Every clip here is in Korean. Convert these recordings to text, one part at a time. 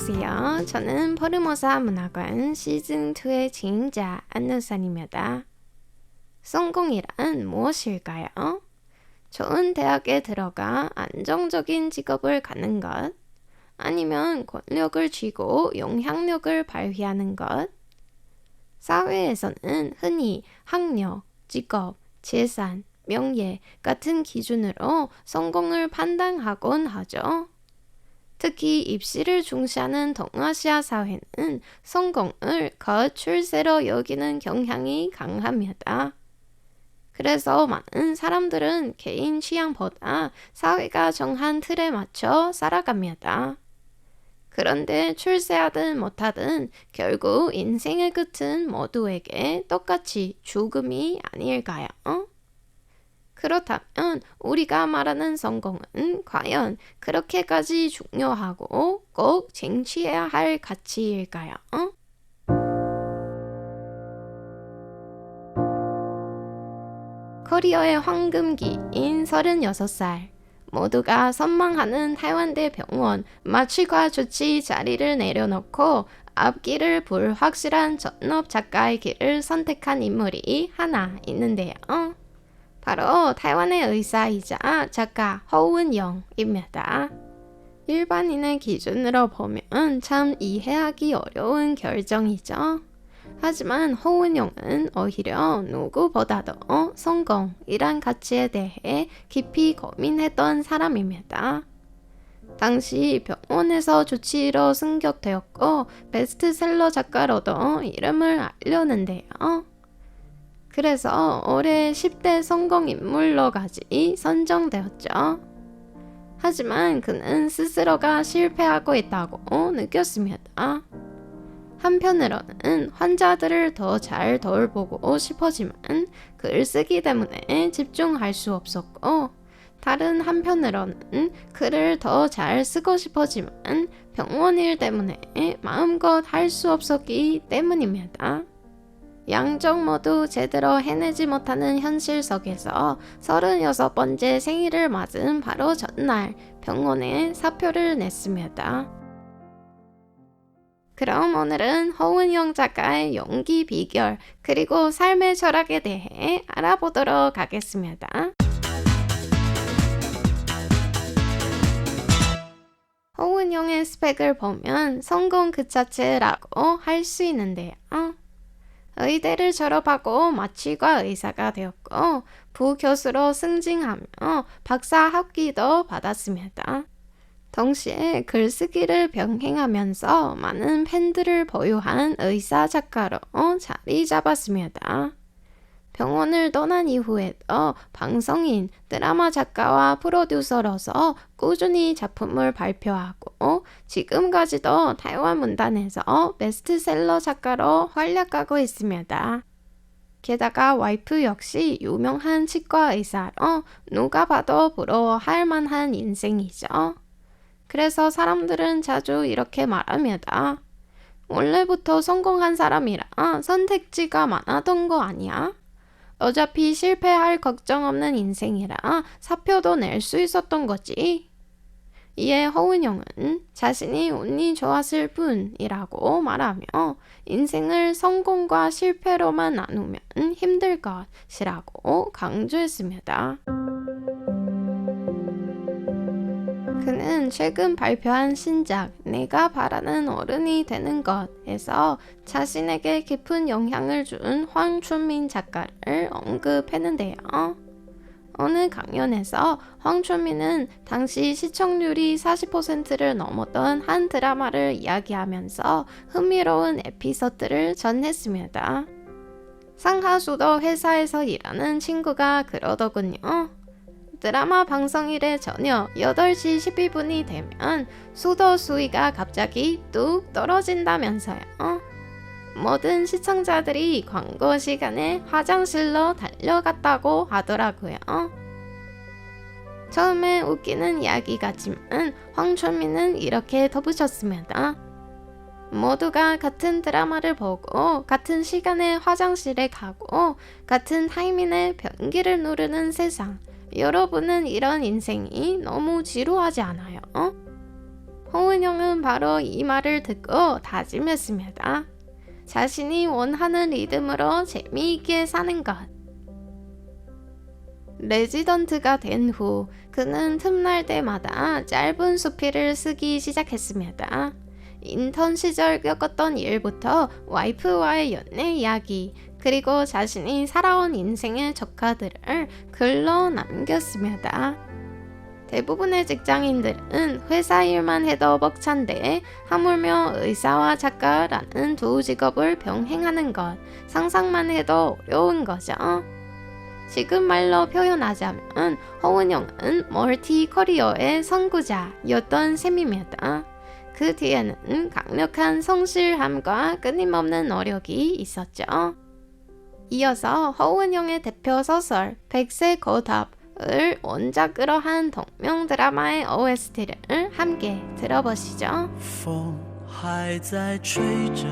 안녕하세요. 저는 포르모사 문학관 시즌2의 진행자 안누산입니다. 성공이란 무엇일까요? 좋은 대학에 들어가 안정적인 직업을 갖는 것, 아니면 권력을 쥐고 영향력을 발휘하는 것. 사회에서는 흔히 학력, 직업, 재산, 명예 같은 기준으로 성공을 판단하곤 하죠. 특히 입시를 중시하는 동아시아 사회는 성공을 거출세로 여기는 경향이 강합니다. 그래서 많은 사람들은 개인 취향보다 사회가 정한 틀에 맞춰 살아갑니다. 그런데 출세하든 못하든 결국 인생의 끝은 모두에게 똑같이 죽음이 아닐까요? 그렇다면 우리가 말하는 성공은 과연 그렇게까지 중요하고 꼭 쟁취해야 할 가치일까요? 커리어의 황금기인 36살, 모두가 선망하는 타이완대 병원 마취과 조치 자리를 내려놓고 앞길을 볼 확실한 전업 작가의 길을 선택한 인물이 하나 있는데요. 바로 타이완의 의사이자 작가 허운영입니다. 일반인의 기준으로 보면 참 이해하기 어려운 결정이죠. 하지만 허운영은 오히려 누구보다도 성공이란 가치에 대해 깊이 고민했던 사람입니다. 당시 병원에서 조치로 승격되었고 베스트셀러 작가로도 이름을 알렸는데요. 그래서 올해 10대 성공인물로까지 선정되었죠. 하지만 그는 스스로가 실패하고 있다고 느꼈습니다. 한편으로는 환자들을 더 잘 돌보고 싶어지만 글쓰기 때문에 집중할 수 없었고, 다른 한편으로는 글을 더 잘 쓰고 싶어지만 병원 일 때문에 마음껏 할 수 없었기 때문입니다. 양쪽 모두 제대로 해내지 못하는 현실 속에서 36번째 생일을 맞은 바로 전날 병원에 사표를 냈습니다. 그럼 오늘은 허운영 작가의 용기 비결 그리고 삶의 철학에 대해 알아보도록 하겠습니다. 허운영의 스펙을 보면 성공 그 자체라고 할 수 있는데요. 의대를 졸업하고 마취과 의사가 되었고 부교수로 승진하며 박사 학위도 받았습니다. 동시에 글쓰기를 병행하면서 많은 팬들을 보유한 의사 작가로 자리 잡았습니다. 병원을 떠난 이후에도 방송인, 드라마 작가와 프로듀서로서 꾸준히 작품을 발표하고 지금까지도 타이완 문단에서 베스트셀러 작가로 활약하고 있습니다. 게다가 와이프 역시 유명한 치과 의사로 누가 봐도 부러워할 만한 인생이죠. 그래서 사람들은 자주 이렇게 말합니다. 원래부터 성공한 사람이라 선택지가 많았던 거 아니야? 어차피 실패할 걱정 없는 인생이라 사표도 낼 수 있었던 거지. 이에 허운영은 자신이 운이 좋았을 뿐이라고 말하며 인생을 성공과 실패로만 나누면 힘들 것이라고 강조했습니다. 그는 최근 발표한 신작 내가 바라는 어른이 되는 것에서 자신에게 깊은 영향을 준 황춘민 작가를 언급했는데요. 어느 강연에서 황춘민은 당시 시청률이 40%를 넘었던 한 드라마를 이야기하면서 흥미로운 에피소드를 전했습니다. 상하수도 회사에서 일하는 친구가 그러더군요. 드라마 방송일에 저녁 8시 12분이 되면 수도 수위가 갑자기 뚝 떨어진다면서요. 모든 시청자들이 광고 시간에 화장실로 달려갔다고 하더라고요. 처음에 웃기는 이야기 같지만 황춘민은 이렇게 덧붙였습니다. 모두가 같은 드라마를 보고 같은 시간에 화장실에 가고 같은 타이밍에 변기를 누르는 세상. 여러분은 이런 인생이 너무 지루하지 않아요? 허은영은 바로 이 말을 듣고 다짐했습니다. 자신이 원하는 리듬으로 재미있게 사는 것. 레지던트가 된 후 그는 틈날 때마다 짧은 수필을 쓰기 시작했습니다. 인턴 시절 겪었던 일부터 와이프와의 연애 이야기, 그리고 자신이 살아온 인생의 적화들을 글로 남겼습니다. 대부분의 직장인들은 회사 일만 해도 벅찬데 하물며 의사와 작가라는 두 직업을 병행하는 것, 상상만 해도 어려운 거죠. 지금 말로 표현하자면 허은영은 멀티 커리어의 선구자였던 셈입니다. 그 뒤에는 강력한 성실함과 끊임없는 노력이 있었죠. 이어서 허은영의 대표 소설 백세 거답을 원작으로 한 동명 드라마의 OST를 함께 들어보시죠. 风还在吹着，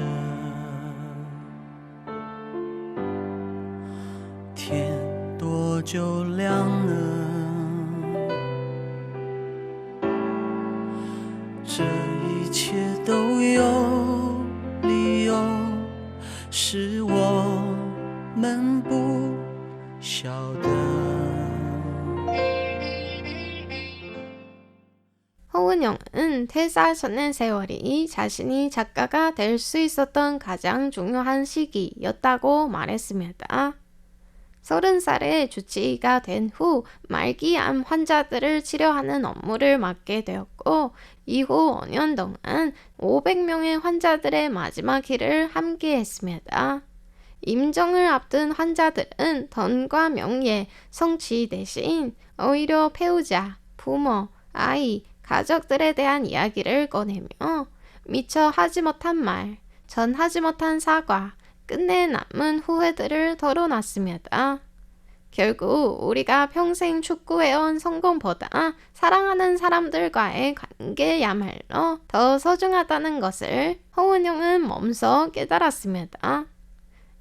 天多久亮了？这一切都有理由，是我们不晓得。 허은영은 퇴사 전의 세월이 자신이 작가가 될 수 있었던 가장 중요한 시기였다고 말했습니다. 30살에 주치의가 된 후 말기암 환자들을 치료하는 업무를 맡게 되었고, 이후 5년 동안 500명의 환자들의 마지막 일을 함께 했습니다. 임종을 앞둔 환자들은 돈과 명예, 성취 대신 오히려 배우자, 부모, 아이, 가족들에 대한 이야기를 꺼내며 미처 하지 못한 말, 전하지 못한 사과, 끝내 남은 후회들을 털어놨습니다. 결국 우리가 평생 추구해온 성공보다 사랑하는 사람들과의 관계야말로 더 소중하다는 것을 허은영은 몸소 깨달았습니다.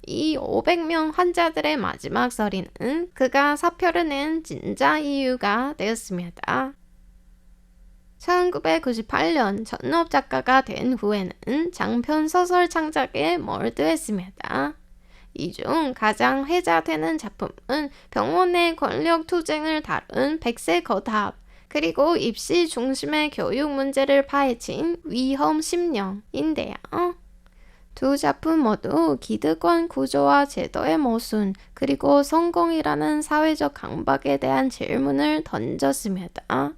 이 500명 환자들의 마지막 소리는 그가 사표를 낸 진짜 이유가 되었습니다. 1998년 전업 작가가 된 후에는 장편 소설 창작에 몰두했습니다. 이 중 가장 회자되는 작품은 병원의 권력 투쟁을 다룬 백세 거답, 그리고 입시 중심의 교육 문제를 파헤친 위험 심령인데요. 두 작품 모두 기득권 구조와 제도의 모순, 그리고 성공이라는 사회적 강박에 대한 질문을 던졌습니다.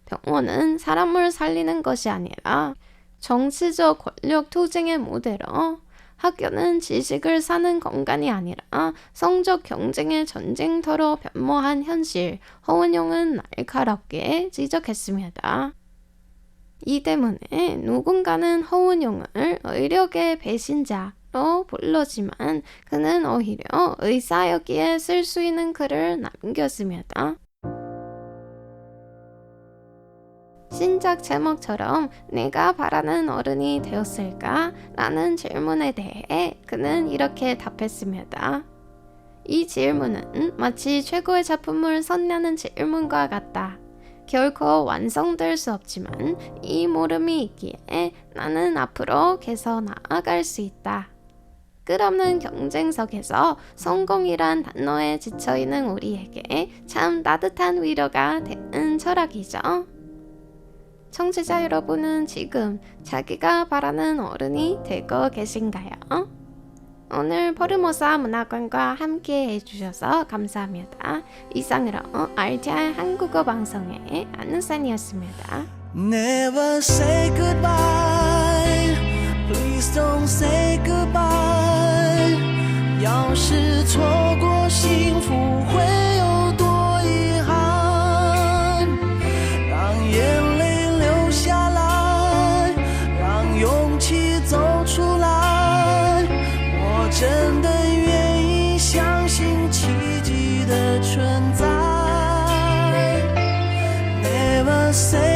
병원은 사람을 살리는 것이 아니라 정치적 권력 투쟁의 무대로, 학교는 지식을 사는 공간이 아니라 성적 경쟁의 전쟁터로 변모한 현실, 허은영은 날카롭게 지적했습니다. 이 때문에 누군가는 허은영을 의료계 배신자로 불렀지만 그는 오히려 의사였기에 쓸 수 있는 글을 남겼습니다. 신작 제목처럼 내가 바라는 어른이 되었을까? 라는 질문에 대해 그는 이렇게 답했습니다. 이 질문은 마치 최고의 작품을 선냐는 질문과 같다. 결코 완성될 수 없지만 이 물음이 있기에 나는 앞으로 계속 나아갈 수 있다. 끝없는 경쟁 속에서 성공이란 단어에 지쳐있는 우리에게 참 따뜻한 위로가 되는 철학이죠. 청취자 여러분은 지금 자기가 바라는 어른이 되고 계신가요? 오늘 포르모사 문학관과 함께 해주셔서 감사합니다. 이상으로 RTI 한국어 방송의 안우산이었습니다. Never say goodbye, please don't say goodbye. 要是错过幸福会有多遗憾？让眼泪流下来，让勇气走出来。我真的愿意相信奇迹的存在。Never say